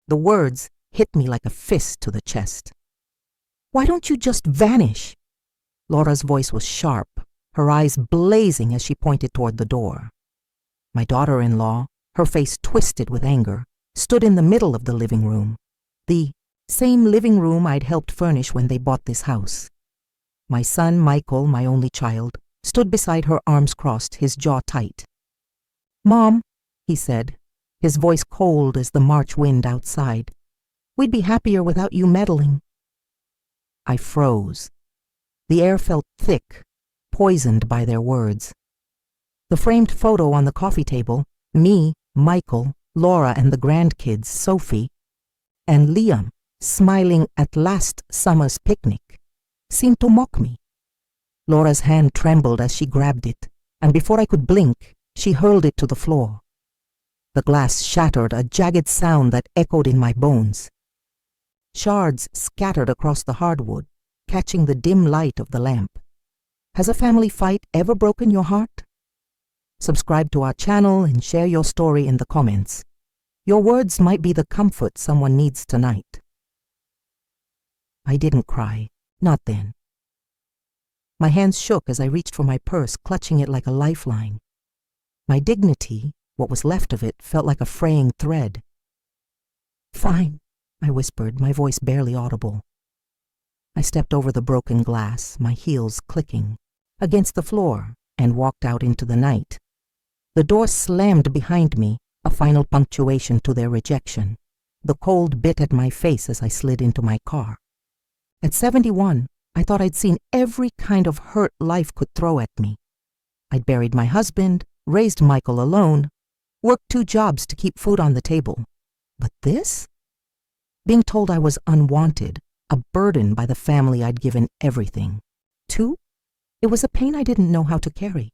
The words hit me like a fist to the chest. "Why don't you just vanish?" Laura's voice was sharp, her eyes blazing as she pointed toward the door. My daughter-in-law, her face twisted with anger, stood in the middle of the living room, the same living room I'd helped furnish when they bought this house. My son, Michael, my only child, stood beside her, arms crossed, his jaw tight. "Mom," he said, his voice cold as the March wind outside, "we'd be happier without you meddling." I froze. The air felt thick, poisoned by their words. The framed photo on the coffee table, me, Michael, Laura, and the grandkids, Sophie, and Liam, smiling at last summer's picnic, seemed to mock me. Laura's hand trembled as she grabbed it, and before I could blink, she hurled it to the floor. The glass shattered, a jagged sound that echoed in my bones. Shards scattered across the hardwood, catching the dim light of the lamp. Has a family fight ever broken your heart? Subscribe to our channel and share your story in the comments. Your words might be the comfort someone needs tonight. I didn't cry, not then. My hands shook as I reached for my purse, clutching it like a lifeline. My dignity, what was left of it, felt like a fraying thread. "Fine," I whispered, my voice barely audible. I stepped over the broken glass, my heels clicking, against the floor, and walked out into the night. The door slammed behind me, a final punctuation to their rejection. The cold bit at my face as I slid into my car. At 71, I thought I'd seen every kind of hurt life could throw at me. I'd buried my husband, raised Michael alone, worked 2 jobs to keep food on the table. But this? Being told I was unwanted, a burden by the family I'd given everything. 2? It was a pain I didn't know how to carry.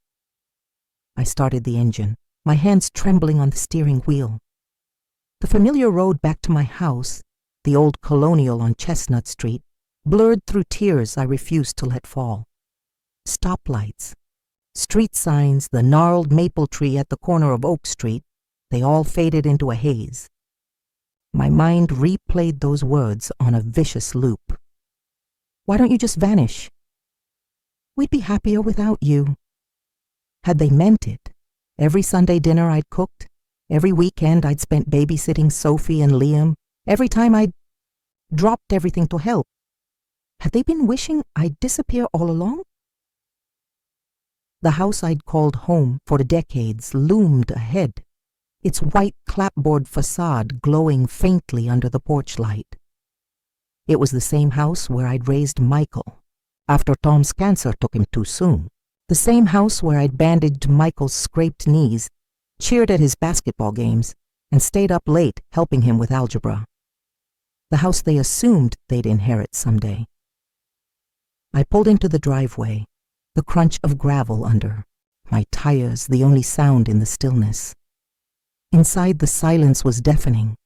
I started the engine, my hands trembling on the steering wheel. The familiar road back to my house, the old colonial on Chestnut Street, blurred through tears I refused to let fall. Stoplights, street signs, the gnarled maple tree at the corner of Oak Street, they all faded into a haze. My mind replayed those words on a vicious loop. "Why don't you just vanish?" "We'd be happier without you." Had they meant it? Every Sunday dinner I'd cooked, every weekend I'd spent babysitting Sophie and Liam, every time I'd dropped everything to help. Had they been wishing I'd disappear all along? The house I'd called home for decades loomed ahead, its white clapboard facade glowing faintly under the porch light. It was the same house where I'd raised Michael, after Tom's cancer took him too soon. The same house where I'd bandaged Michael's scraped knees, cheered at his basketball games, and stayed up late helping him with algebra. The house they assumed they'd inherit someday. I pulled into the driveway, the crunch of gravel under, my tires the only sound in the stillness. Inside, the silence was deafening.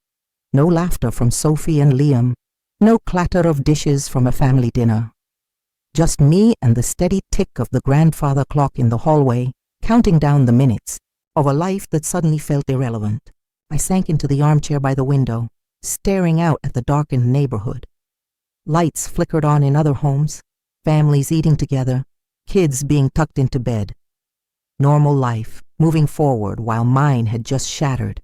No laughter from Sophie and Liam, no clatter of dishes from a family dinner. Just me and the steady tick of the grandfather clock in the hallway, counting down the minutes of a life that suddenly felt irrelevant. I sank into the armchair by the window, staring out at the darkened neighborhood. Lights flickered on in other homes, families eating together, kids being tucked into bed. Normal life, moving forward while mine had just shattered.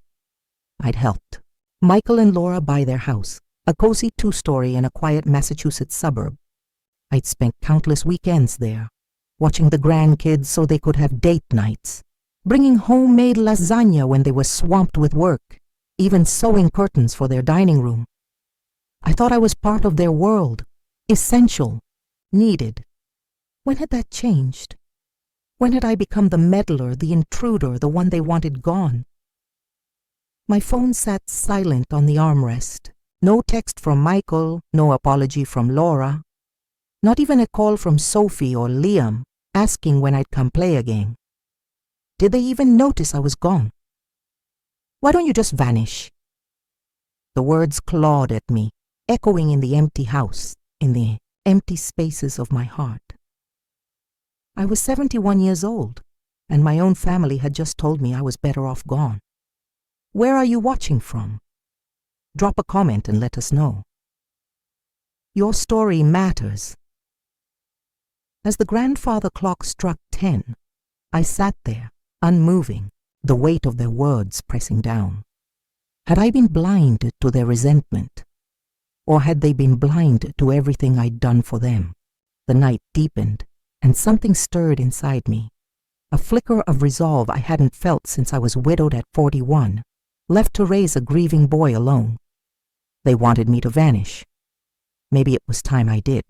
I'd helped. Michael and Laura buy their house, a cozy 2-story in a quiet Massachusetts suburb. I'd spent countless weekends there, watching the grandkids so they could have date nights, bringing homemade lasagna when they were swamped with work, even sewing curtains for their dining room. I thought I was part of their world, essential, needed. When had that changed? When had I become the meddler, the intruder, the one they wanted gone? My phone sat silent on the armrest. No text from Michael, no apology from Laura. Not even a call from Sophie or Liam asking when I'd come play again. Did they even notice I was gone? "Why don't you just vanish?" The words clawed at me, echoing in the empty house, in the empty spaces of my heart. I was 71 years old, and my own family had just told me I was better off gone. Where are you watching from? drop a comment and let us know. Your story matters. As the grandfather clock struck 10, I sat there, unmoving, the weight of their words pressing down. Had I been blind to their resentment? Or had they been blind to everything I'd done for them? The night deepened, and something stirred inside me. A flicker of resolve I hadn't felt since I was widowed at 41, left to raise a grieving boy alone. They wanted me to vanish. Maybe it was time I did,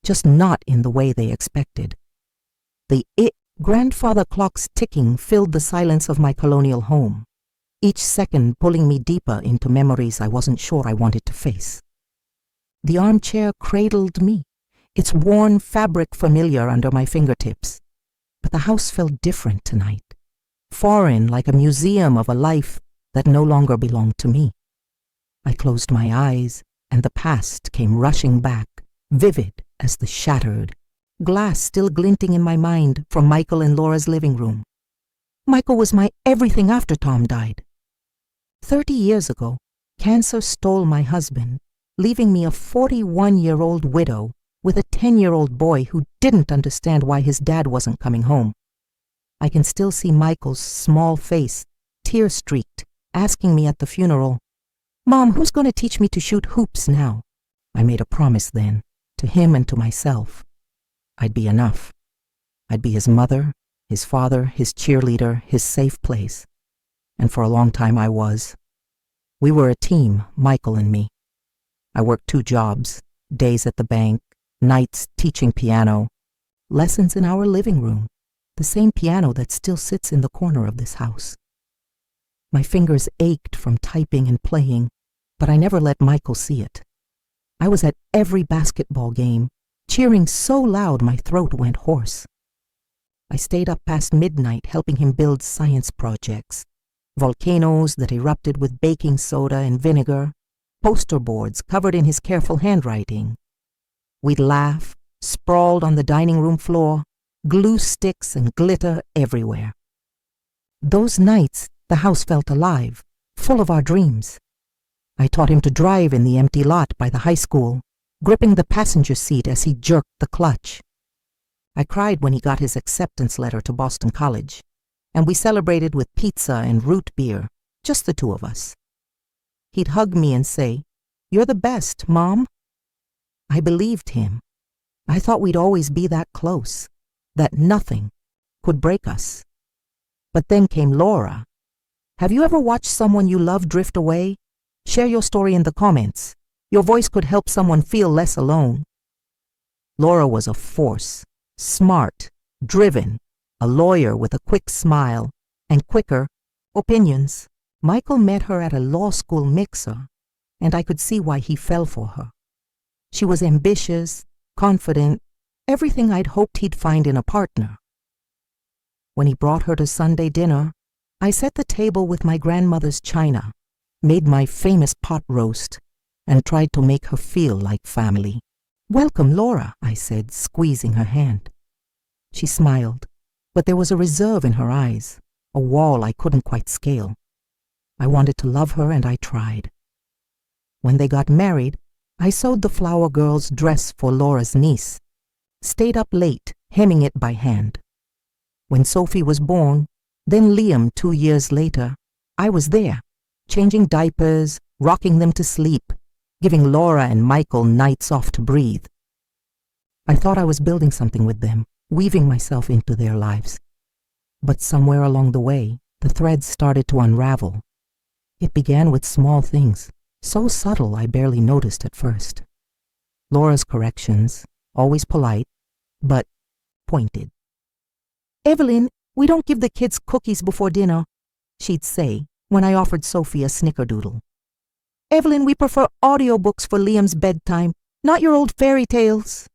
just not in the way they expected. The grandfather clock's ticking filled the silence of my colonial home, each second pulling me deeper into memories I wasn't sure I wanted to face. The armchair cradled me, its worn fabric familiar under my fingertips, but the house felt different tonight, foreign like a museum of a life that no longer belonged to me. I closed my eyes, and the past came rushing back, vivid as the shattered glass still glinting in my mind from Michael and Laura's living room. Michael was my everything after Tom died. 30 years ago, cancer stole my husband, leaving me a 41-year-old widow with a 10-year-old boy who didn't understand why his dad wasn't coming home. I can still see Michael's small face, tear-streaked, asking me at the funeral, "Mom, who's going to teach me to shoot hoops now?" I made a promise then, to him and to myself. I'd be enough. I'd be his mother, his father, his cheerleader, his safe place. And for a long time I was. We were a team, Michael and me. I worked 2 jobs, days at the bank, nights teaching piano, lessons in our living room, the same piano that still sits in the corner of this house. My fingers ached from typing and playing, but I never let Michael see it. I was at every basketball game, cheering so loud my throat went hoarse. I stayed up past midnight helping him build science projects, volcanoes that erupted with baking soda and vinegar, poster boards covered in his careful handwriting. We'd laugh, sprawled on the dining room floor, glue sticks and glitter everywhere. Those nights, the house felt alive, full of our dreams. I taught him to drive in the empty lot by the high school, gripping the passenger seat as he jerked the clutch. I cried when he got his acceptance letter to Boston College, and we celebrated with pizza and root beer, just the 2 of us. He'd hug me and say, "You're the best, Mom." I believed him. I thought we'd always be that close, that nothing could break us. But then came Laura. Have you ever watched someone you love drift away? Share your story in the comments. Your voice could help someone feel less alone. Laura was a force, smart, driven, a lawyer with a quick smile, and quicker opinions. Michael met her at a law school mixer, and I could see why he fell for her. She was ambitious, confident, everything I'd hoped he'd find in a partner. When he brought her to Sunday dinner, I set the table with my grandmother's china, made my famous pot roast, and tried to make her feel like family. "Welcome, Laura," I said, squeezing her hand. She smiled, but there was a reserve in her eyes, a wall I couldn't quite scale. I wanted to love her, and I tried. When they got married, I sewed the flower girl's dress for Laura's niece, stayed up late, hemming it by hand. When Sophie was born, then Liam 2 years later, I was there, changing diapers, rocking them to sleep, giving Laura and Michael nights off to breathe. I thought I was building something with them, weaving myself into their lives. But somewhere along the way, the threads started to unravel. It began with small things, so subtle I barely noticed at first. Laura's corrections, always polite, but pointed. "Evelyn, we don't give the kids cookies before dinner," she'd say when I offered Sophie a snickerdoodle. "Evelyn, we prefer audiobooks for Liam's bedtime, not your old fairy tales."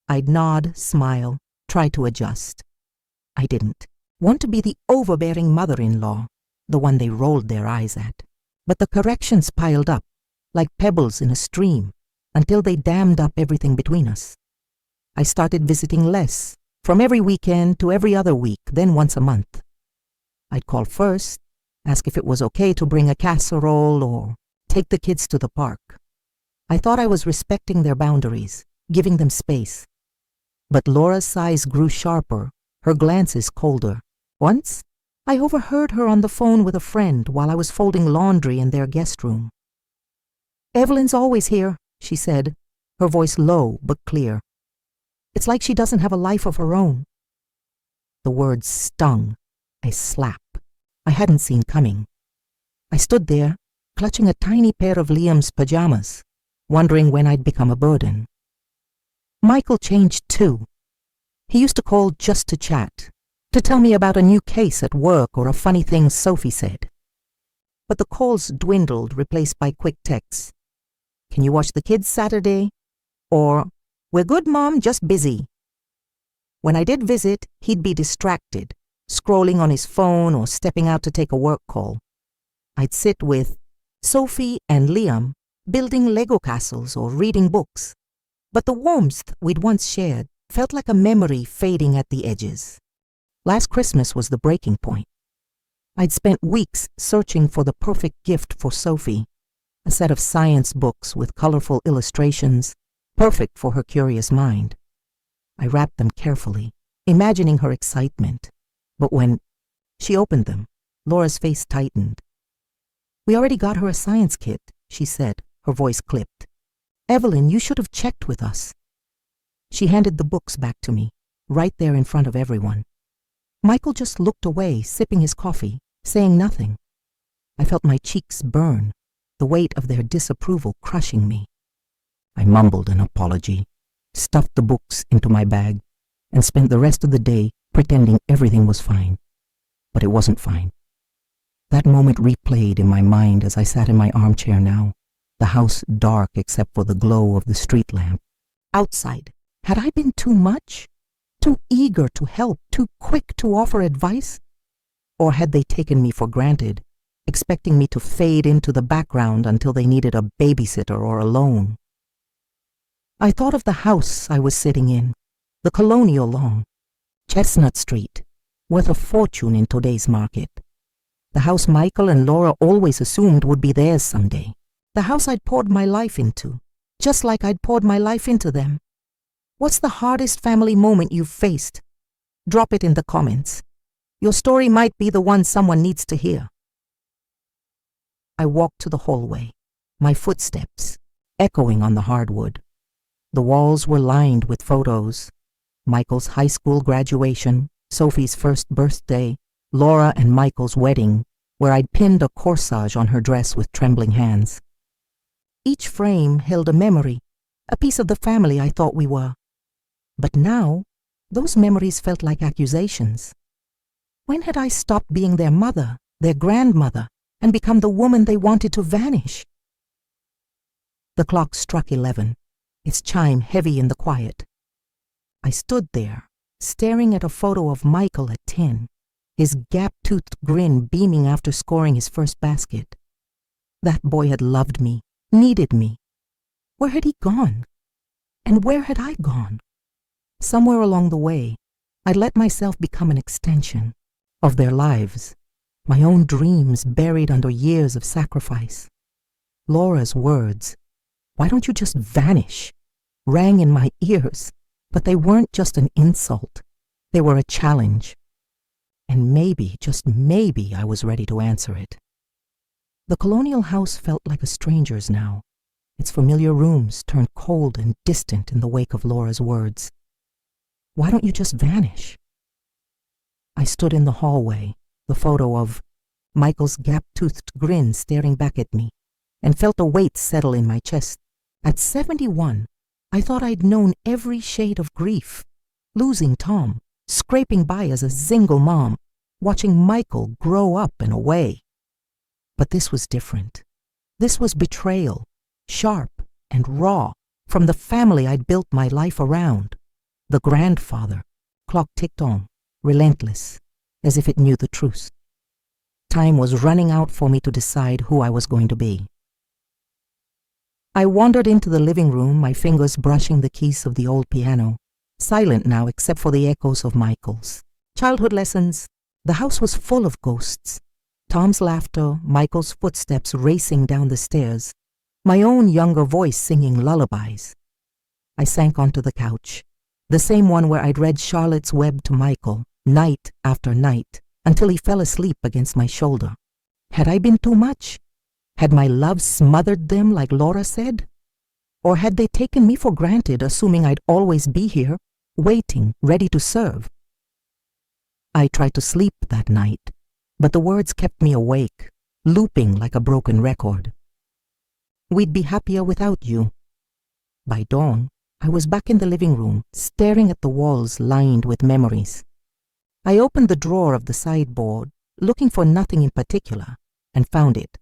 I'd nod, smile, try to adjust. I didn't want to be the overbearing mother-in-law, the one they rolled their eyes at. But the corrections piled up, like pebbles in a stream, until they dammed up everything between us. I started visiting less, from every weekend to every other week, then once a month. I'd call first, ask if it was okay to bring a casserole or take the kids to the park. I thought I was respecting their boundaries, giving them space. But Laura's sighs grew sharper, her glances colder. Once, I overheard her on the phone with a friend while I was folding laundry in their guest room. "Evelyn's always here," she said, her voice low but clear. "It's like she doesn't have a life of her own." The words stung, a slap I hadn't seen coming. I stood there, clutching a tiny pair of Liam's pajamas, wondering when I'd become a burden. Michael changed too. He used to call just to chat, to tell me about a new case at work or a funny thing Sophie said. But the calls dwindled, replaced by quick texts. "Can you watch the kids Saturday?" Or, "We're good, Mom, just busy." When I did visit, he'd be distracted, scrolling on his phone or stepping out to take a work call. I'd sit with Sophie and Liam, building Lego castles or reading books. But the warmth we'd once shared felt like a memory fading at the edges. Last Christmas was the breaking point. I'd spent weeks searching for the perfect gift for Sophie, a set of science books with colorful illustrations, perfect for her curious mind. I wrapped them carefully, imagining her excitement. But when she opened them, Laura's face tightened. "We already got her a science kit," she said, her voice clipped. "Evelyn, you should have checked with us." She handed the books back to me, right there in front of everyone. Michael just looked away, sipping his coffee, saying nothing. I felt my cheeks burn, the weight of their disapproval crushing me. I mumbled an apology, stuffed the books into my bag, and spent the rest of the day pretending everything was fine. But it wasn't fine. That moment replayed in my mind as I sat in my armchair now, the house dark except for the glow of the street lamp. Outside, had I been too much? Too eager to help, too quick to offer advice? Or had they taken me for granted, expecting me to fade into the background until they needed a babysitter or a loan? I thought of the house I was sitting in, the colonial lawn, Chestnut Street, worth a fortune in today's market. The house Michael and Laura always assumed would be theirs someday. The house I'd poured my life into, just like I'd poured my life into them. What's the hardest family moment you've faced? Drop it in the comments. Your story might be the one someone needs to hear. I walked to the hallway, my footsteps echoing on the hardwood. The walls were lined with photos. Michael's high school graduation, Sophie's first birthday, Laura and Michael's wedding, where I'd pinned a corsage on her dress with trembling hands. Each frame held a memory, a piece of the family I thought we were. But now, those memories felt like accusations. When had I stopped being their mother, their grandmother, and become the woman they wanted to vanish? The clock struck 11, its chime heavy in the quiet. I stood there, staring at a photo of Michael at 10, his gap-toothed grin beaming after scoring his first basket. That boy had loved me, needed me. Where had he gone? And where had I gone? Somewhere along the way, I'd let myself become an extension of their lives, my own dreams buried under years of sacrifice. Laura's words, "Why don't you just vanish?" rang in my ears, but they weren't just an insult. They were a challenge. And maybe, just maybe, I was ready to answer it. The colonial house felt like a stranger's now. Its familiar rooms turned cold and distant in the wake of Laura's words. "Why don't you just vanish?" I stood in the hallway, the photo of Michael's gap-toothed grin staring back at me, and felt a weight settle in my chest. At 71, I thought I'd known every shade of grief. Losing Tom, scraping by as a single mom, watching Michael grow up and away. But this was different. This was betrayal, sharp and raw, from the family I'd built my life around. The grandfather. Clock ticked on, relentless, as if it knew the truth. Time was running out for me to decide who I was going to be. I wandered into the living room, my fingers brushing the keys of the old piano, silent now except for the echoes of Michael's childhood lessons. The house was full of ghosts, Tom's laughter, Michael's footsteps racing down the stairs, my own younger voice singing lullabies. I sank onto the couch, the same one where I'd read Charlotte's Web to Michael, night after night, until he fell asleep against my shoulder. Had I been too much? Had my love smothered them like Laura said? Or had they taken me for granted, assuming I'd always be here, waiting, ready to serve? I tried to sleep that night, but the words kept me awake, looping like a broken record. We'd be happier without you. By dawn, I was back in the living room, staring at the walls lined with memories. I opened the drawer of the sideboard, looking for nothing in particular, and found it.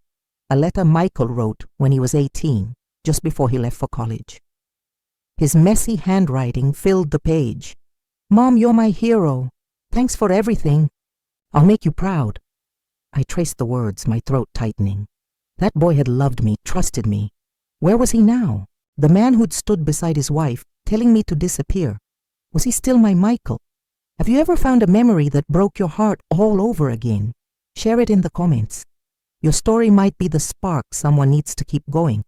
A letter Michael wrote when he was 18, just before he left for college. His messy handwriting filled the page. "Mom, you're my hero. Thanks for everything. I'll make you proud." I traced the words, my throat tightening. That boy had loved me, trusted me. Where was he now? The man who'd stood beside his wife, telling me to disappear. Was he still my Michael? Have you ever found a memory that broke your heart all over again? Share it in the comments. Your story might be the spark someone needs to keep going.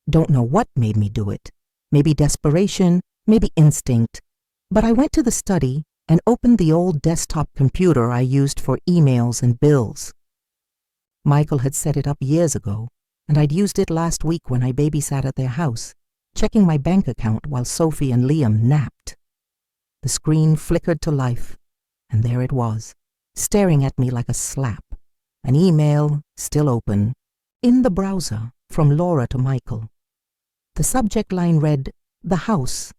Don't know what made me do it. Maybe desperation, maybe instinct. But I went to the study and opened the old desktop computer I used for emails and bills. Michael had set it up years ago, and I'd used it last week when I babysat at their house, checking my bank account while Sophie and Liam napped. The screen flickered to life, and there it was, staring at me like a slap. An email, still open, in the browser, from Laura to Michael. The subject line read, "The House."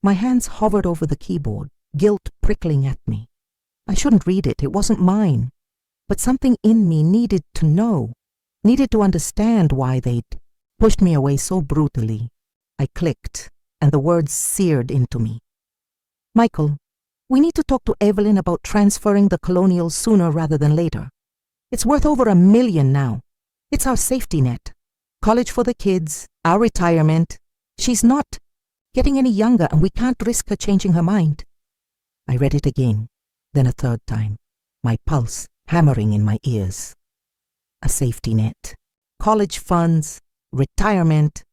My hands hovered over the keyboard, guilt prickling at me. I shouldn't read it, it wasn't mine. But something in me needed to know, needed to understand why they'd pushed me away so brutally. I clicked, and the words seared into me. "Michael, we need to talk to Evelyn about transferring the colonials sooner rather than later. It's worth over $1 million now. It's our safety net. College for the kids, our retirement. She's not getting any younger, and we can't risk her changing her mind." I read it again, then a third time, my pulse hammering in my ears. A safety net, college funds, retirement.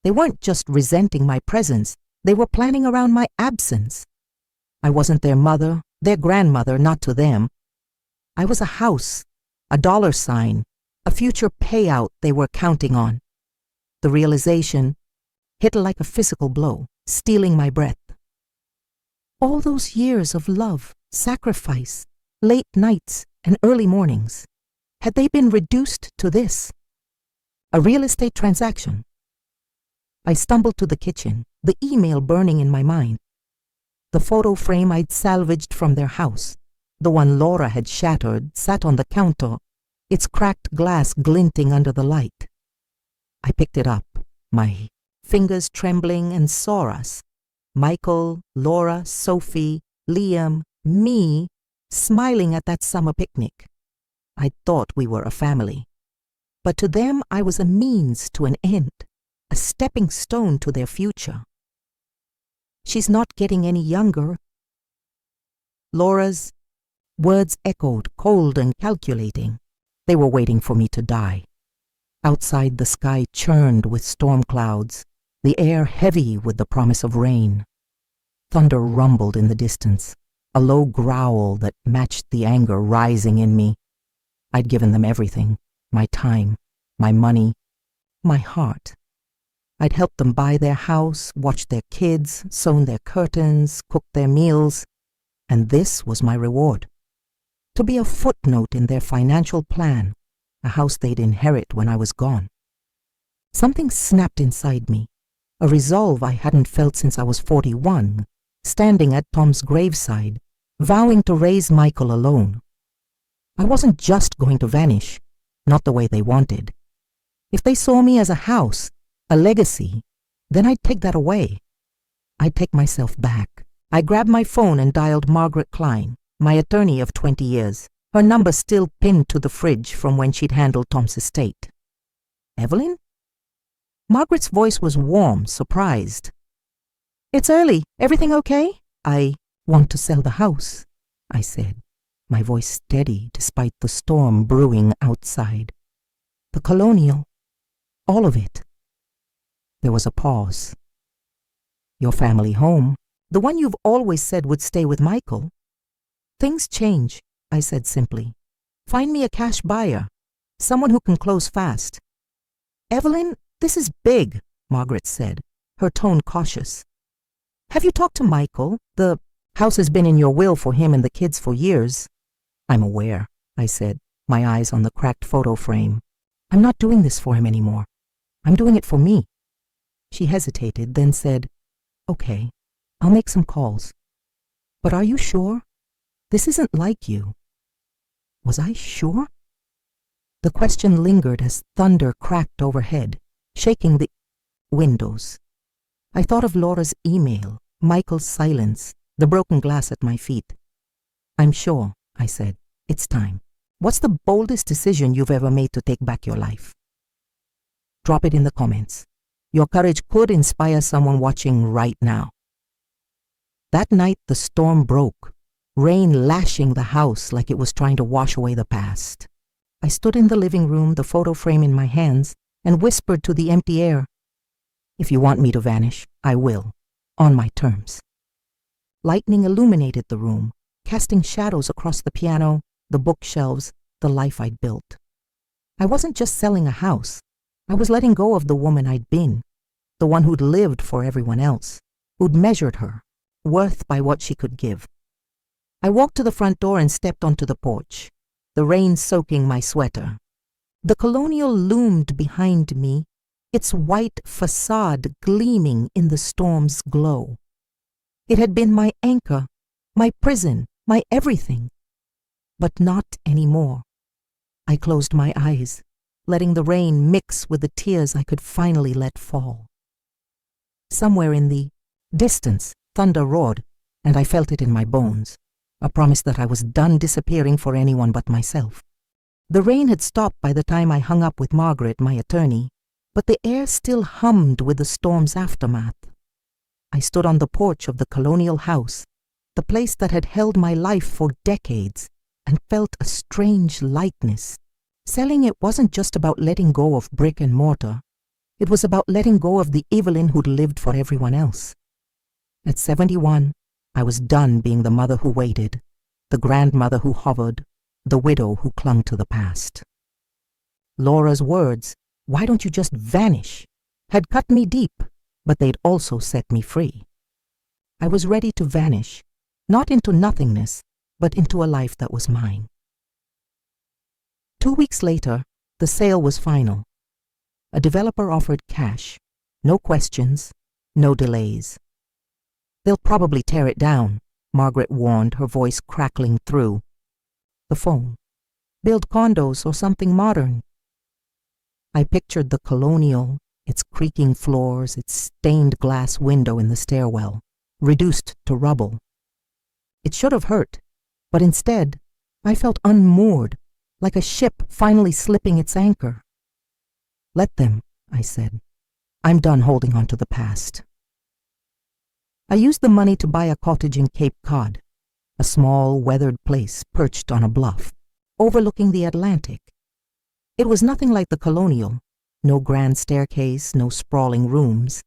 They weren't just resenting my presence, they were planning around my absence. I wasn't their mother, their grandmother, not to them. I was a house, a dollar sign, a future payout they were counting on. The realization hit like a physical blow, stealing my breath. All those years of love, sacrifice, late nights and early mornings, had they been reduced to this? A real estate transaction? I stumbled to the kitchen, the email burning in my mind. The photo frame I'd salvaged from their house, the one Laura had shattered, sat on the counter, its cracked glass glinting under the light. I picked it up, my fingers trembling, and saw us, Michael, Laura, Sophie, Liam, me, smiling at that summer picnic. I thought we were a family. But to them I was a means to an end, a stepping stone to their future. "She's not getting any younger." Laura's words echoed, cold and calculating. They were waiting for me to die. Outside, the sky churned with storm clouds, the air heavy with the promise of rain. Thunder rumbled in the distance, a low growl that matched the anger rising in me. I'd given them everything, my time, my money, my heart. I'd helped them buy their house, watched their kids, sewn their curtains, cooked their meals, and this was my reward. To be a footnote in their financial plan, a house they'd inherit when I was gone. Something snapped inside me, a resolve I hadn't felt since I was 41, standing at Tom's graveside, vowing to raise Michael alone. I wasn't just going to vanish, not the way they wanted. If they saw me as a house, a legacy, then I'd take that away. I'd take myself back. I grabbed my phone and dialed Margaret Klein, my attorney of 20 years, her number still pinned to the fridge from when she'd handled Tom's estate. "Evelyn?" Margaret's voice was warm, surprised. "It's early. Everything okay?" "I want to sell the house," I said, my voice steady despite the storm brewing outside. The Colonial, all of it. There was a pause. Your family home, the one you've always said would stay with Michael. Things change, I said simply. Find me a cash buyer, someone who can close fast. Evelyn, this is big, Margaret said, her tone cautious. Have you talked to Michael? The house has been in your will for him and the kids for years. I'm aware, I said, my eyes on the cracked photo frame. I'm not doing this for him anymore. I'm doing it for me. She hesitated, then said, Okay, I'll make some calls. But are you sure? This isn't like you. Was I sure? The question lingered as thunder cracked overhead, shaking the windows. I thought of Laura's email, Michael's silence, the broken glass at my feet. I'm sure, I said. It's time. What's the boldest decision you've ever made to take back your life? Drop it in the comments. Your courage could inspire someone watching right now. That night the storm broke, rain lashing the house like it was trying to wash away the past. I stood in the living room, the photo frame in my hands, and whispered to the empty air, If you want me to vanish, I will, on my terms. Lightning illuminated the room, casting shadows across the piano, the bookshelves, the life I'd built. I wasn't just selling a house. I was letting go of the woman I'd been, the one who'd lived for everyone else, who'd measured her worth by what she could give. I walked to the front door and stepped onto the porch, the rain soaking my sweater. The Colonial loomed behind me, its white facade gleaming in the storm's glow. It had been my anchor, my prison, my everything. But not anymore. I closed my eyes, letting the rain mix with the tears I could finally let fall. Somewhere in the distance, thunder roared, and I felt it in my bones, a promise that I was done disappearing for anyone but myself. The rain had stopped by the time I hung up with Margaret, my attorney, but the air still hummed with the storm's aftermath. I stood on the porch of the Colonial house, the place that had held my life for decades, and felt a strange lightness. Selling it wasn't just about letting go of brick and mortar. It was about letting go of the Evelyn who'd lived for everyone else. At 71, I was done being the mother who waited, the grandmother who hovered, the widow who clung to the past. Laura's words, "Why don't you just vanish?" had cut me deep, but they'd also set me free. I was ready to vanish, not into nothingness, but into a life that was mine. 2 weeks later, the sale was final. A developer offered cash, no questions, no delays. "They'll probably tear it down," Margaret warned, her voice crackling through the phone. "Build condos or something modern." I pictured the Colonial, its creaking floors, its stained glass window in the stairwell, reduced to rubble. It should have hurt, but instead, I felt unmoored, like a ship finally slipping its anchor. "Let them," I said. "I'm done holding on to the past." I used the money to buy a cottage in Cape Cod, a small, weathered place perched on a bluff, overlooking the Atlantic. It was nothing like the Colonial, no grand staircase, no sprawling rooms,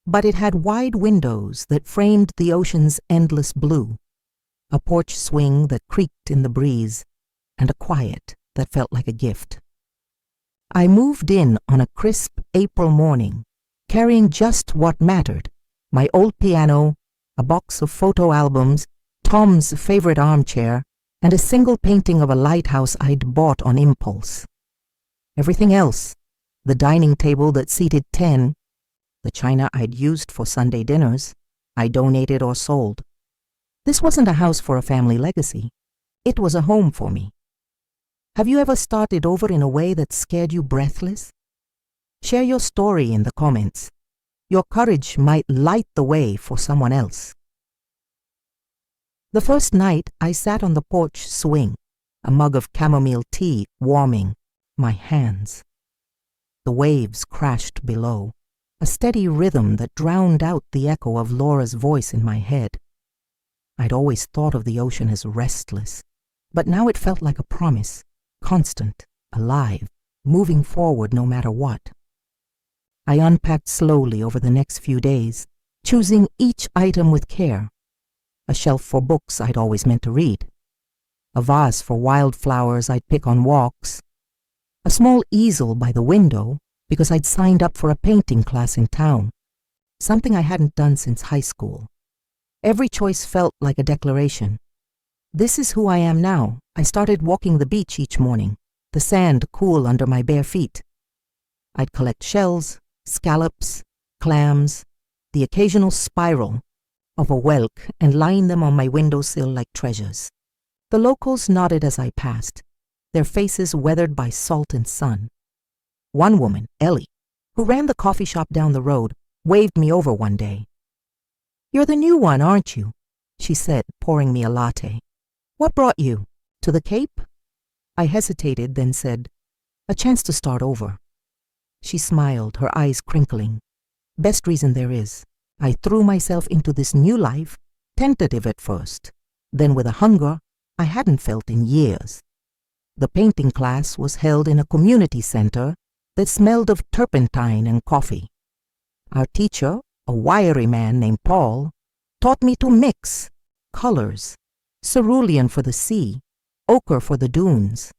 but it had wide windows that framed the ocean's endless blue, a porch swing that creaked in the breeze, and a quiet that felt like a gift. I moved in on a crisp April morning, carrying just what mattered: my old piano, a box of photo albums, Tom's favorite armchair, and a single painting of a lighthouse I'd bought on impulse. Everything else, the dining table that seated 10, the china I'd used for Sunday dinners, I donated or sold. This wasn't a house for a family legacy. It was a home for me. Have you ever started over in a way that scared you breathless? Share your story in the comments. Your courage might light the way for someone else. The first night, I sat on the porch swing, a mug of chamomile tea warming my hands. The waves crashed below, a steady rhythm that drowned out the echo of Laura's voice in my head. I'd always thought of the ocean as restless, But now it felt like a promise, constant, alive, moving forward no matter what. I unpacked slowly over the next few days, choosing each item with care. A shelf for books I'd always meant to read. A vase for wildflowers I'd pick on walks. A small easel by the window because I'd signed up for a painting class in town, something I hadn't done since high school. Every choice felt like a declaration. This is who I am now. I started walking the beach each morning, the sand cool under my bare feet. I'd collect shells, scallops, clams, the occasional spiral of a whelk and line them on my windowsill like treasures. The locals nodded as I passed, their faces weathered by salt and sun. One woman, Ellie, who ran the coffee shop down the road, waved me over one day. "You're the new one, aren't you?" she said, pouring me a latte. "What brought you? To the Cape?" I hesitated, then said, "A chance to start over." She smiled, her eyes crinkling. "Best reason there is. I threw myself into this new life, tentative at first, then with a hunger I hadn't felt in years. The painting class was held in a community center that smelled of turpentine and coffee. Our teacher, a wiry man named Paul, taught me to mix colors, cerulean for the sea, ochre for the dunes.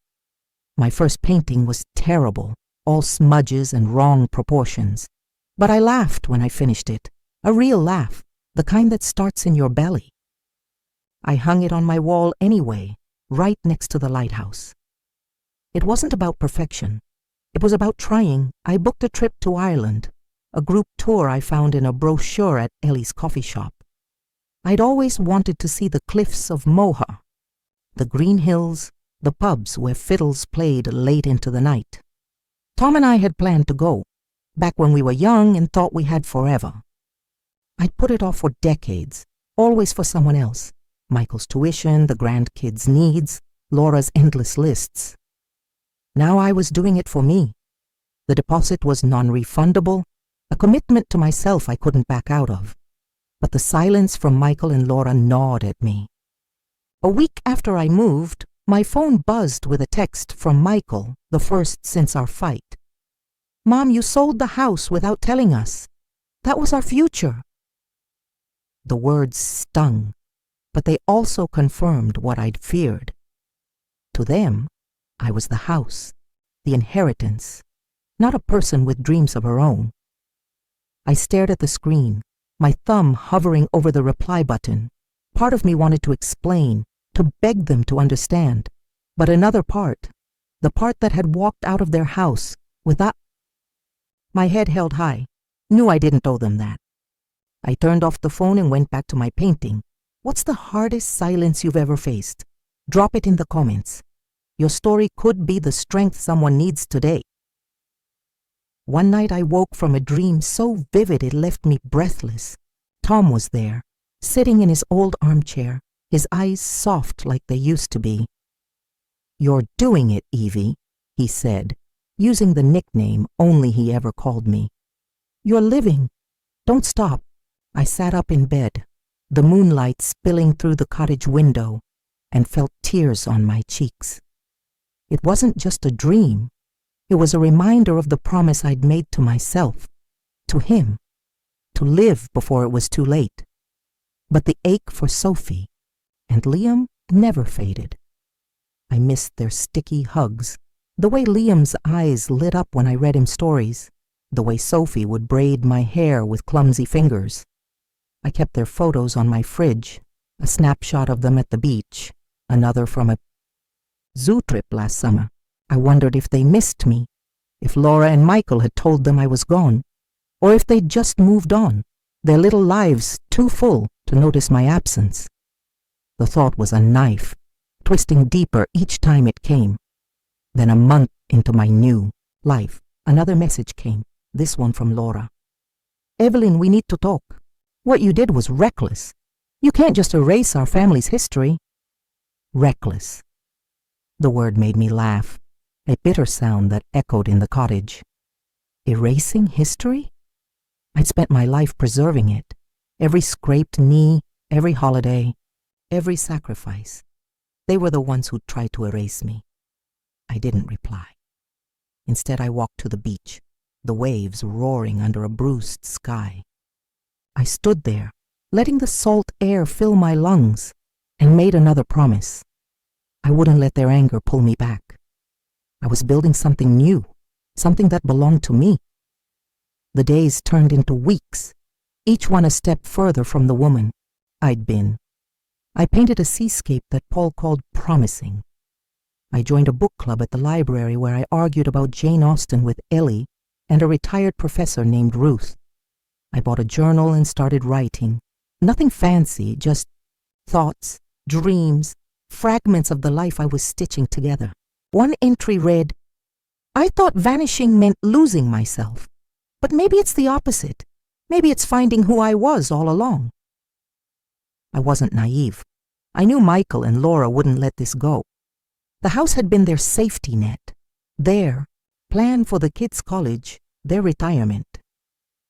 My first painting was terrible, all smudges and wrong proportions, but I laughed when I finished it, a real laugh, the kind that starts in your belly. I hung it on my wall anyway, right next to the lighthouse. It wasn't about perfection. It was about trying. I booked a trip to Ireland, a group tour I found in a brochure at Ellie's coffee shop. I'd always wanted to see the cliffs of Moher, the green hills, the pubs where fiddles played late into the night. Tom and I had planned to go, back when we were young and thought we had forever. I'd put it off for decades, always for someone else. Michael's tuition, the grandkids' needs, Laura's endless lists. Now I was doing it for me. The deposit was non-refundable, a commitment to myself I couldn't back out of. But the silence from Michael and Laura gnawed at me. A week after I moved, my phone buzzed with a text from Michael, the first since our fight. "Mom, you sold the house without telling us. That was our future." The words stung, but they also confirmed what I'd feared. To them, I was the house, the inheritance, not a person with dreams of her own. I stared at the screen, my thumb hovering over the reply button. Part of me wanted to explain, to beg them to understand, but another part, the part that had walked out of their house without... My head held high, knew I didn't owe them that. I turned off the phone and went back to my painting. What's the hardest silence you've ever faced? Drop it in the comments. Your story could be the strength someone needs today. One night I woke from a dream so vivid it left me breathless. Tom was there, sitting in his old armchair, his eyes soft like they used to be. "You're doing it, Evie," he said, using the nickname only he ever called me. "You're living. Don't stop." I sat up in bed, the moonlight spilling through the cottage window, and felt tears on my cheeks. It wasn't just a dream. It was a reminder of the promise I'd made to myself, to him, to live before it was too late. But the ache for Sophie and Liam never faded. I missed their sticky hugs, the way Liam's eyes lit up when I read him stories, the way Sophie would braid my hair with clumsy fingers. I kept their photos on my fridge, a snapshot of them at the beach, another from a zoo trip last summer. I wondered if they missed me, if Laura and Michael had told them I was gone, or if they'd just moved on, their little lives too full to notice my absence. The thought was a knife, twisting deeper each time it came. Then a month into my new life, another message came, this one from Laura. "Evelyn, we need to talk. What you did was reckless. You can't just erase our family's history." Reckless. The word made me laugh, a bitter sound that echoed in the cottage. Erasing history? I'd spent my life preserving it, every scraped knee, every holiday, every sacrifice. They were the ones who tried to erase me. I didn't reply. Instead, I walked to the beach, the waves roaring under a bruised sky. I stood there, letting the salt air fill my lungs, and made another promise. I wouldn't let their anger pull me back. I was building something new, something that belonged to me. The days turned into weeks, each one a step further from the woman I'd been. I painted a seascape that Paul called promising. I joined a book club at the library where I argued about Jane Austen with Ellie and a retired professor named Ruth. I bought a journal and started writing. Nothing fancy, just thoughts, dreams, fragments of the life I was stitching together. One entry read, "I thought vanishing meant losing myself, but maybe it's the opposite. Maybe it's finding who I was all along." I wasn't naive. I knew Michael and Laura wouldn't let this go. The house had been their safety net, their plan for the kids' college, their retirement.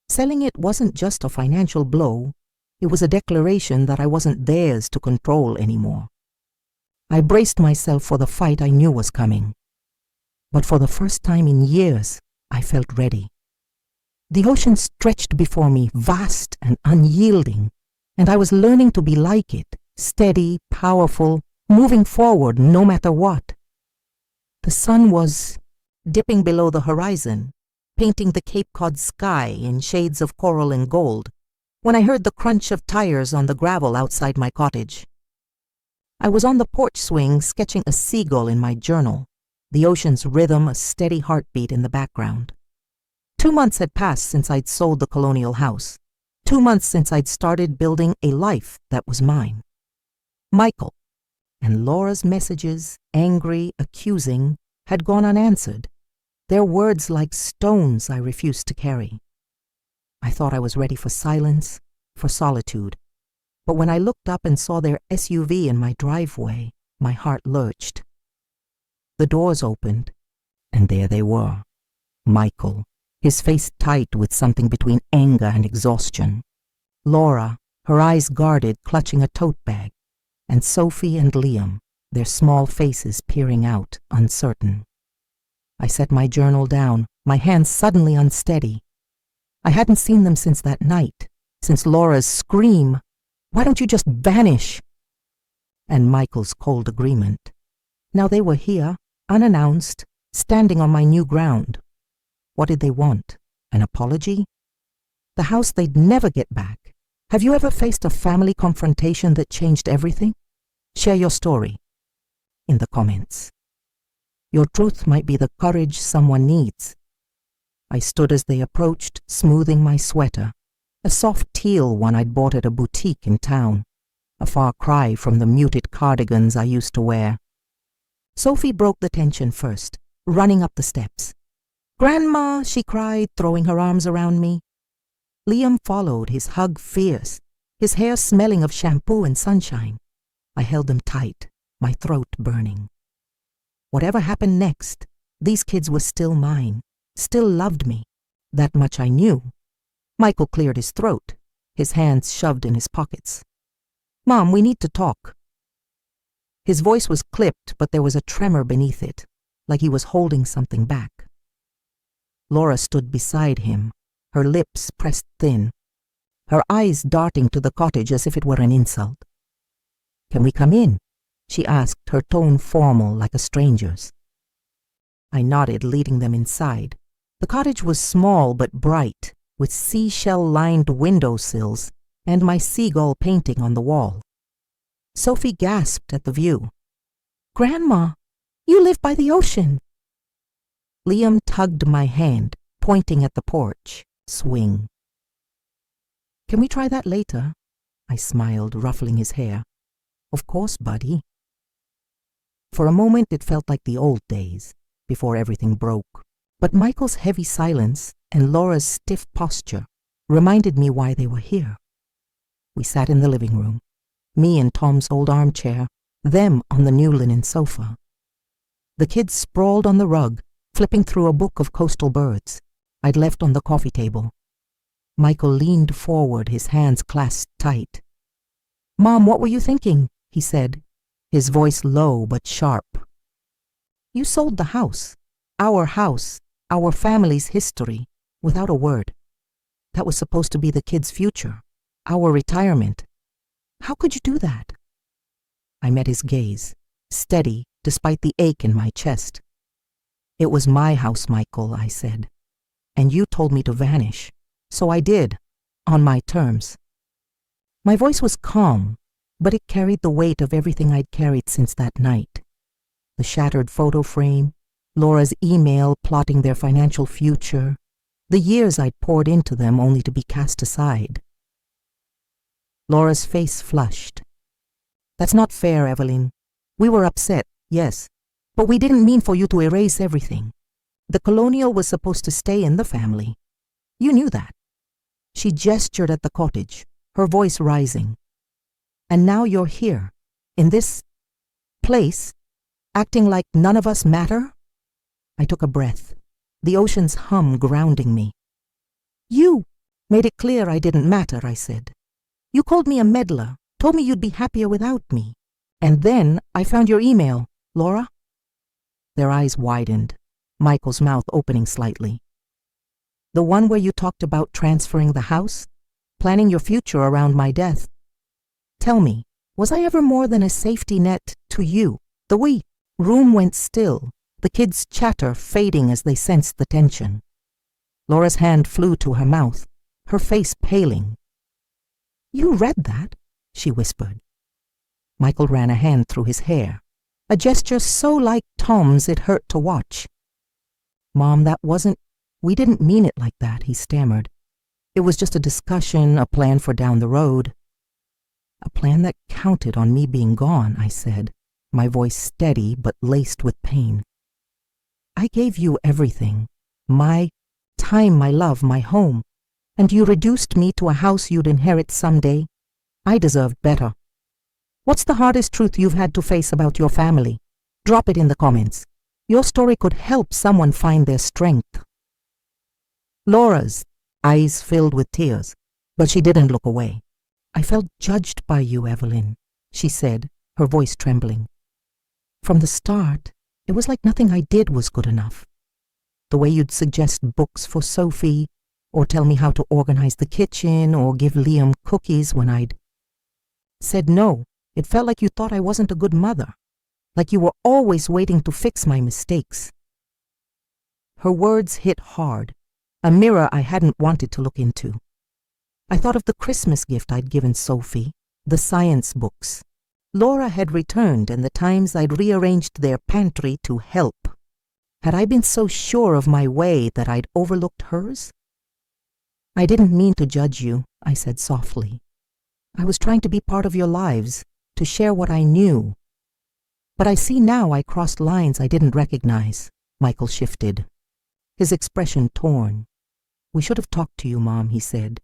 Selling it wasn't just a financial blow, it was a declaration that I wasn't theirs to control anymore. I braced myself for the fight I knew was coming. But for the first time in years, I felt ready. The ocean stretched before me, vast and unyielding, and I was learning to be like it, steady, powerful, moving forward no matter what. The sun was dipping below the horizon, painting the Cape Cod sky in shades of coral and gold, when I heard the crunch of tires on the gravel outside my cottage. I was on the porch swing sketching a seagull in my journal, the ocean's rhythm a steady heartbeat in the background. 2 months had passed since I'd sold the colonial house. 2 months since I'd started building a life that was mine. Michael and Laura's messages, angry, accusing, had gone unanswered, their words like stones I refused to carry. I thought I was ready for silence, for solitude, but when I looked up and saw their SUV in my driveway, my heart lurched. The doors opened, and there they were. Michael, his face tight with something between anger and exhaustion. Laura, her eyes guarded, clutching a tote bag. And Sophie and Liam, their small faces peering out, uncertain. I set my journal down, my hands suddenly unsteady. I hadn't seen them since that night, since Laura's scream, "Why don't you just vanish?" and Michael's cold agreement. Now they were here, unannounced, standing on my new ground. What did they want? An apology? The house they'd never get back. Have you ever faced a family confrontation that changed everything? Share your story in the comments. Your truth might be the courage someone needs. I stood as they approached, smoothing my sweater, a soft teal one I'd bought at a boutique in town, a far cry from the muted cardigans I used to wear. Sophie broke the tension first, running up the steps. "Grandma," she cried, throwing her arms around me. Liam followed, his hug fierce, his hair smelling of shampoo and sunshine. I held them tight, my throat burning. Whatever happened next, these kids were still mine, still loved me. That much I knew. Michael cleared his throat, his hands shoved in his pockets. "Mom, we need to talk." His voice was clipped, but there was a tremor beneath it, like he was holding something back. Laura stood beside him, her lips pressed thin, her eyes darting to the cottage as if it were an insult. "Can we come in?" she asked, her tone formal like a stranger's. I nodded, leading them inside. The cottage was small but bright, with seashell-lined windowsills and my seagull painting on the wall. Sophie gasped at the view. "Grandma, you live by the ocean." Liam tugged my hand, pointing at the porch. "Swing." "Can we try that later?" I smiled, ruffling his hair. "Of course, buddy." For a moment it felt like the old days, before everything broke. But Michael's heavy silence and Laura's stiff posture reminded me why they were here. We sat in the living room, me in Tom's old armchair, them on the new linen sofa. The kids sprawled on the rug, flipping through a book of coastal birds I'd left on the coffee table. Michael leaned forward, his hands clasped tight. "Mom, what were you thinking?" he said. his voice low but sharp. You sold the house, our family's history, without a word. That was supposed to be the kids' future, our retirement. How could you do that? I met his gaze, steady despite the ache in my chest. It was my house, Michael, I said. And you told me to vanish. So I did, on my terms. My voice was calm, but it carried the weight of everything I'd carried since that night. The shattered photo frame, Laura's email plotting their financial future, the years I'd poured into them only to be cast aside. Laura's face flushed. That's not fair, Evelyn. We were upset, yes, but we didn't mean for you to erase everything. The colonial was supposed to stay in the family. You knew that. She gestured at the cottage, her voice rising. And now you're here, in this place, acting like none of us matter? I took a breath, the ocean's hum grounding me. You made it clear I didn't matter, I said. You called me a meddler, told me you'd be happier without me. And then I found your email, Laura. Their eyes widened, Michael's mouth opening slightly. The one where you talked about transferring the house, planning your future around my death. Tell me, was I ever more than a safety net to you? The room went still, the kids' chatter fading as they sensed the tension. Laura's hand flew to her mouth, her face paling. You read that? She whispered. Michael ran a hand through his hair, a gesture so like Tom's it hurt to watch. Mom, we didn't mean it like that, he stammered. It was just a discussion, a plan for down the road. A plan that counted on me being gone, I said, my voice steady but laced with pain. I gave you everything, my time, my love, my home, and you reduced me to a house you'd inherit someday. I deserved better. What's the hardest truth you've had to face about your family? Drop it in the comments. Your story could help someone find their strength. Laura's eyes filled with tears, but she didn't look away. I felt judged by you, Evelyn, she said, her voice trembling. From the start, it was like nothing I did was good enough. The way you'd suggest books for Sophie, or tell me how to organize the kitchen, or give Liam cookies when I'd said no, it felt like you thought I wasn't a good mother, like you were always waiting to fix my mistakes. Her words hit hard, a mirror I hadn't wanted to look into. I thought of the Christmas gift I'd given Sophie, the science books. Laura had returned and the times I'd rearranged their pantry to help. Had I been so sure of my way that I'd overlooked hers? I didn't mean to judge you, I said softly. I was trying to be part of your lives, to share what I knew. But I see now I crossed lines I didn't recognize. Michael shifted, his expression torn. We should have talked to you, Mom, he said.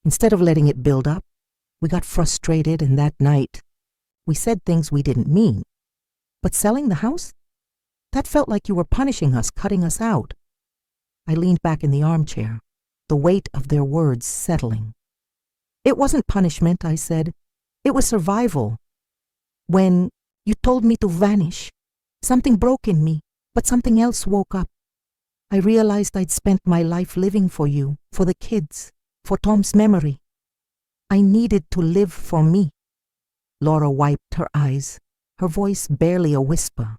Instead of letting it build up, we got frustrated, and that night, we said things we didn't mean. But selling the house? That felt like you were punishing us, cutting us out. I leaned back in the armchair, the weight of their words settling. It wasn't punishment, I said. It was survival. When you told me to vanish, something broke in me, but something else woke up. I realized I'd spent my life living for you, for the kids, for Tom's memory. I needed to live for me. Laura wiped her eyes, her voice barely a whisper.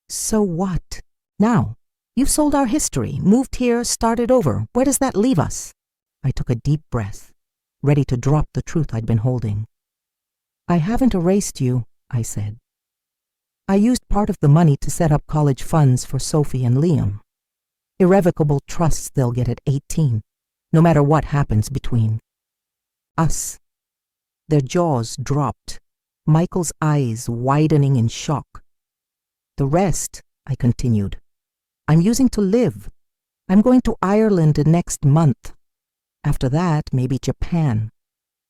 So what? Now, you've sold our history, moved here, started over. Where does that leave us? I took a deep breath, ready to drop the truth I'd been holding. I haven't erased you, I said. I used part of the money to set up college funds for Sophie and Liam. Irrevocable trusts they'll get at 18, no matter what happens between us. Their jaws dropped, Michael's eyes widening in shock. The rest, I continued, I'm using to live. I'm going to Ireland next month. After that, maybe Japan.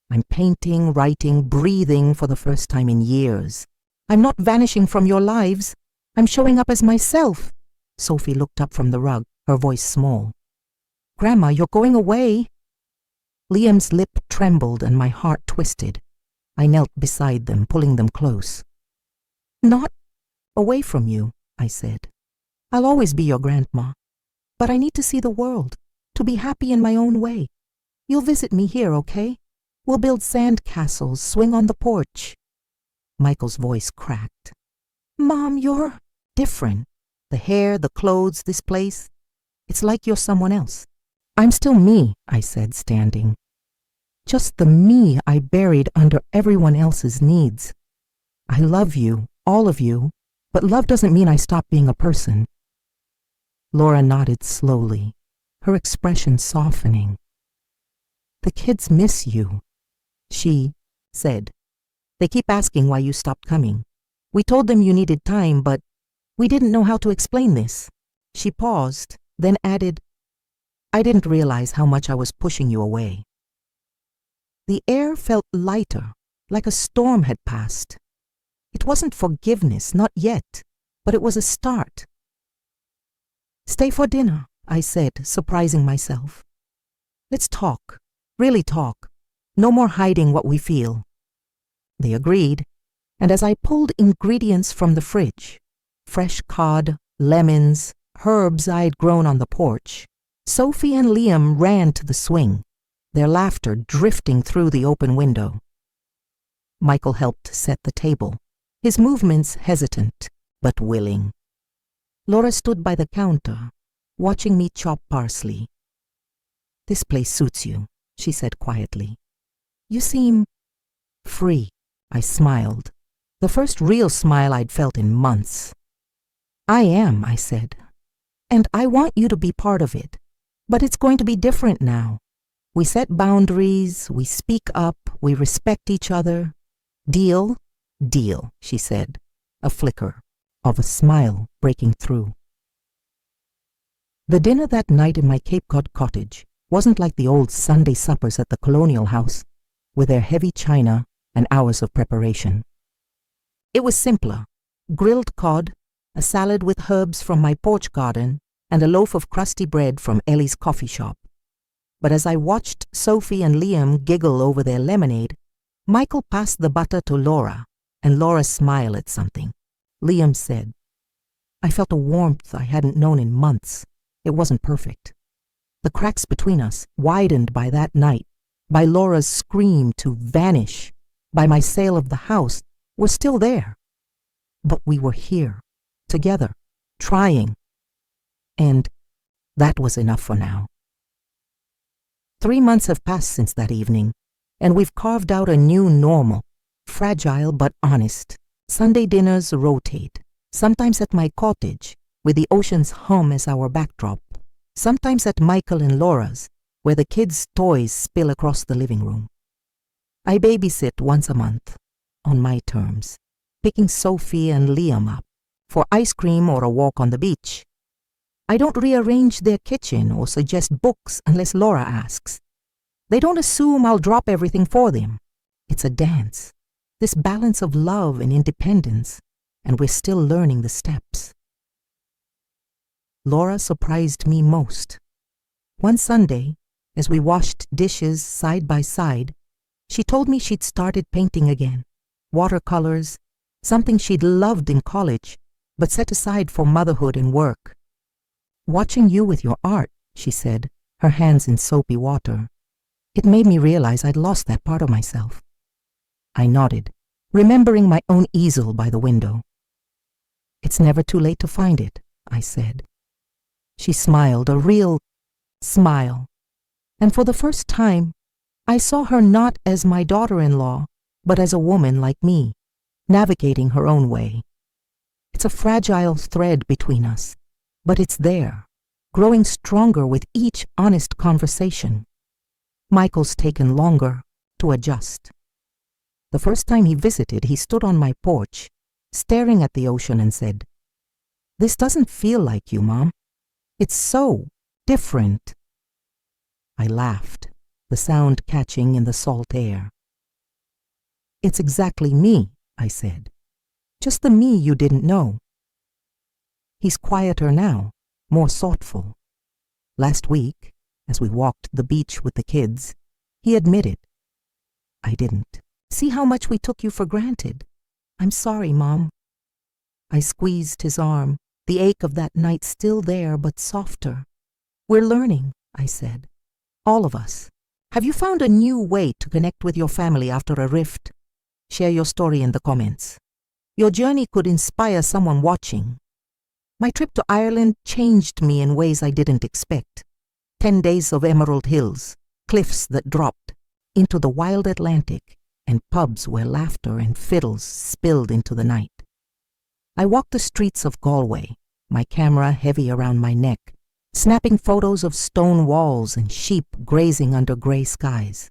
I'm painting, writing, breathing for the first time in years. I'm not vanishing from your lives. I'm showing up as myself. Sophie looked up from the rug, her voice small. Grandma, you're going away. Liam's lip trembled and my heart twisted. I knelt beside them, pulling them close. Not away from you, I said. I'll always be your grandma. But I need to see the world, to be happy in my own way. You'll visit me here, okay? We'll build sand castles, swing on the porch. Michael's voice cracked. Mom, you're different. The hair, the clothes, this place. It's like you're someone else. I'm still me, I said, standing. Just the me I buried under everyone else's needs. I love you, all of you, but love doesn't mean I stop being a person. Laura nodded slowly, her expression softening. The kids miss you, she said. They keep asking why you stopped coming. We told them you needed time, but we didn't know how to explain this. She paused, then added, I didn't realize how much I was pushing you away. The air felt lighter, like a storm had passed. It wasn't forgiveness, not yet, but it was a start. Stay for dinner, I said, surprising myself. Let's talk, really talk. No more hiding what we feel. They agreed, and as I pulled ingredients from the fridge, fresh cod, lemons, herbs I'd grown on the porch, Sophie and Liam ran to the swing, their laughter drifting through the open window. Michael helped set the table, his movements hesitant but willing. Laura stood by the counter, watching me chop parsley. This place suits you, she said quietly. You seem free. I smiled, the first real smile I'd felt in months. I am, I said, and I want you to be part of it, but it's going to be different now. We set boundaries, we speak up, we respect each other. Deal? Deal, she said, a flicker of a smile breaking through. The dinner that night in my Cape Cod cottage wasn't like the old Sunday suppers at the Colonial House, with their heavy china and hours of preparation. It was simpler: grilled cod, a salad with herbs from my porch garden, and a loaf of crusty bread from Ellie's coffee shop. But as I watched Sophie and Liam giggle over their lemonade, Michael passed the butter to Laura, and Laura smiled at something. Liam said, I felt a warmth I hadn't known in months. It wasn't perfect. The cracks between us, widened by that night, by Laura's scream to vanish, by my sale of the house, were still there. But we were here, together, trying. And that was enough for now. 3 months have passed since that evening, and we've carved out a new normal, fragile but honest. Sunday dinners rotate, sometimes at my cottage, with the ocean's hum as our backdrop, sometimes at Michael and Laura's, where the kids' toys spill across the living room. I babysit once a month, on my terms, picking Sophie and Liam up for ice cream or a walk on the beach. I don't rearrange their kitchen or suggest books unless Laura asks. They don't assume I'll drop everything for them. It's a dance, this balance of love and independence, and we're still learning the steps. Laura surprised me most. One Sunday, as we washed dishes side by side, she told me she'd started painting again, watercolors, something she'd loved in college, but set aside for motherhood and work. Watching you with your art, she said, her hands in soapy water, it made me realize I'd lost that part of myself. I nodded, remembering my own easel by the window. It's never too late to find it, I said. She smiled, a real smile, and for the first time, I saw her not as my daughter-in-law, but as a woman like me, navigating her own way. It's a fragile thread between us, but it's there, growing stronger with each honest conversation. Michael's taken longer to adjust. The first time he visited, he stood on my porch, staring at the ocean and said, "This doesn't feel like you, Mom. It's so different." I laughed, the sound catching in the salt air. "It's exactly me," I said. "Just the me you didn't know." He's quieter now, more thoughtful. Last week, as we walked the beach with the kids, he admitted, "I didn't. See how much we took you for granted. I'm sorry, Mom. I squeezed his arm, the ache of that night still there but softer. "We're learning," I said. "All of us. Have you found a new way to connect with your family after a rift? Share your story in the comments. Your journey could inspire someone watching. My trip to Ireland changed me in ways I didn't expect. 10 days of emerald hills, cliffs that dropped into the wild Atlantic, and pubs where laughter and fiddles spilled into the night. I walked the streets of Galway, my camera heavy around my neck, snapping photos of stone walls and sheep grazing under grey skies.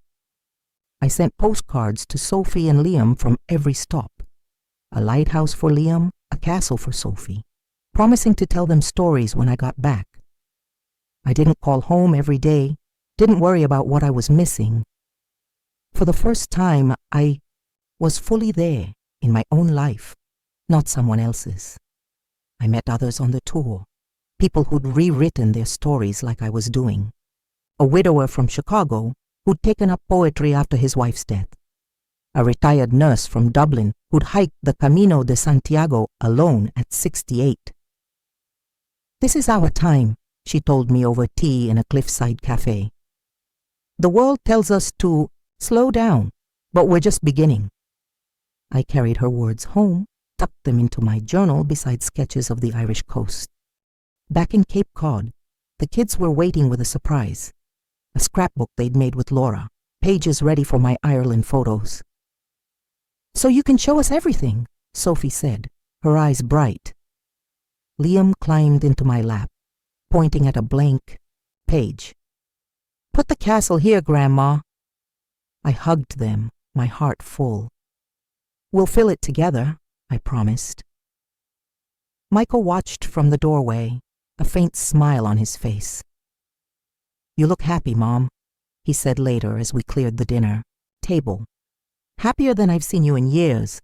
I sent postcards to Sophie and Liam from every stop. A lighthouse for Liam, a castle for Sophie, promising to tell them stories when I got back. I didn't call home every day, didn't worry about what I was missing. For the first time, I was fully there in my own life, not someone else's. I met others on the tour, people who'd rewritten their stories like I was doing. A widower from Chicago who'd taken up poetry after his wife's death. A retired nurse from Dublin who'd hiked the Camino de Santiago alone at 68. "This is our time," she told me over tea in a cliffside cafe. "The world tells us to slow down, but we're just beginning." I carried her words home, tucked them into my journal beside sketches of the Irish coast. Back in Cape Cod, the kids were waiting with a surprise. A scrapbook they'd made with Laura, pages ready for my Ireland photos. "So you can show us everything," Sophie said, her eyes bright. Liam climbed into my lap, pointing at a blank page. "Put the castle here, Grandma." I hugged them, my heart full. "We'll fill it together," I promised. Michael watched from the doorway, a faint smile on his face. "You look happy, Mom," he said later as we cleared the dinner table. "Happier than I've seen you in years."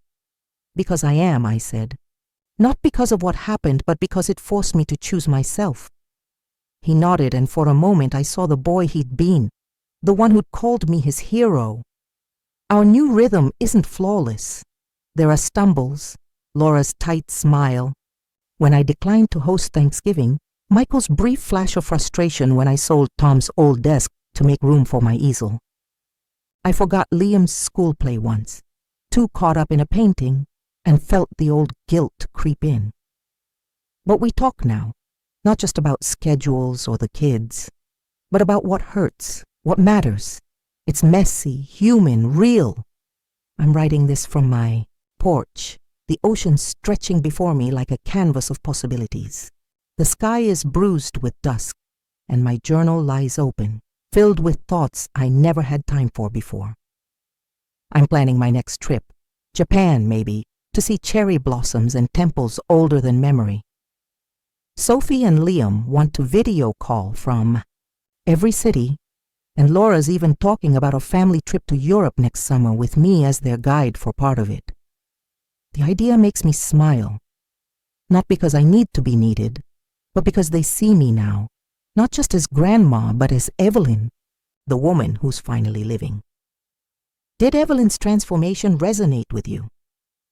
"Because I am," I said. "Not because of what happened, but because it forced me to choose myself." He nodded, and for a moment I saw the boy he'd been, the one who'd called me his hero. Our new rhythm isn't flawless. There are stumbles, Laura's tight smile. When I declined to host Thanksgiving, Michael's brief flash of frustration when I sold Tom's old desk to make room for my easel. I forgot Liam's school play once, too caught up in a painting, and felt the old guilt creep in. But we talk now, not just about schedules or the kids, but about what hurts, what matters. It's messy, human, real. I'm writing this from my porch, the ocean stretching before me like a canvas of possibilities. The sky is bruised with dusk, and my journal lies open, filled with thoughts I never had time for before. I'm planning my next trip, Japan maybe, to see cherry blossoms and temples older than memory. Sophie and Liam want to video call from every city, and Laura's even talking about a family trip to Europe next summer with me as their guide for part of it. The idea makes me smile, not because I need to be needed, but because they see me now, not just as Grandma, but as Evelyn, the woman who's finally living. Did Evelyn's transformation resonate with you?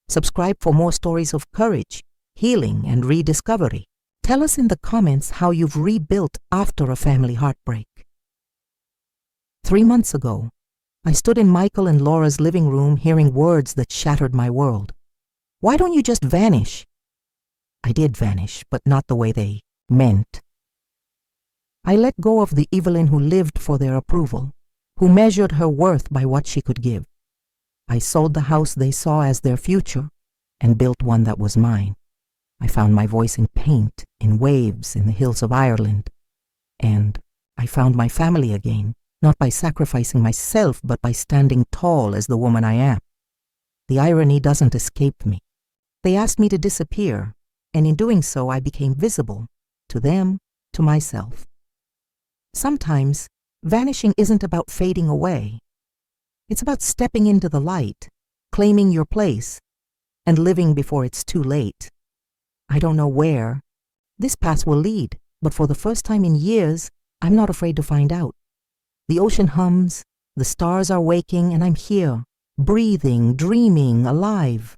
Subscribe for more stories of courage, healing, and rediscovery. Tell us in the comments how you've rebuilt after a family heartbreak. 3 months ago, I stood in Michael and Laura's living room hearing words that shattered my world. "Why don't you just vanish?" I did vanish, but not the way they meant. I let go of the Evelyn who lived for their approval, who measured her worth by what she could give. I sold the house they saw as their future and built one that was mine. I found my voice in paint, in waves, in the hills of Ireland. And I found my family again, not by sacrificing myself, but by standing tall as the woman I am. The irony doesn't escape me. They asked me to disappear, and in doing so I became visible, to them, to myself. Sometimes, vanishing isn't about fading away. It's about stepping into the light, claiming your place, and living before it's too late. I don't know where this path will lead, but for the first time in years, I'm not afraid to find out. The ocean hums, the stars are waking, and I'm here, breathing, dreaming, alive.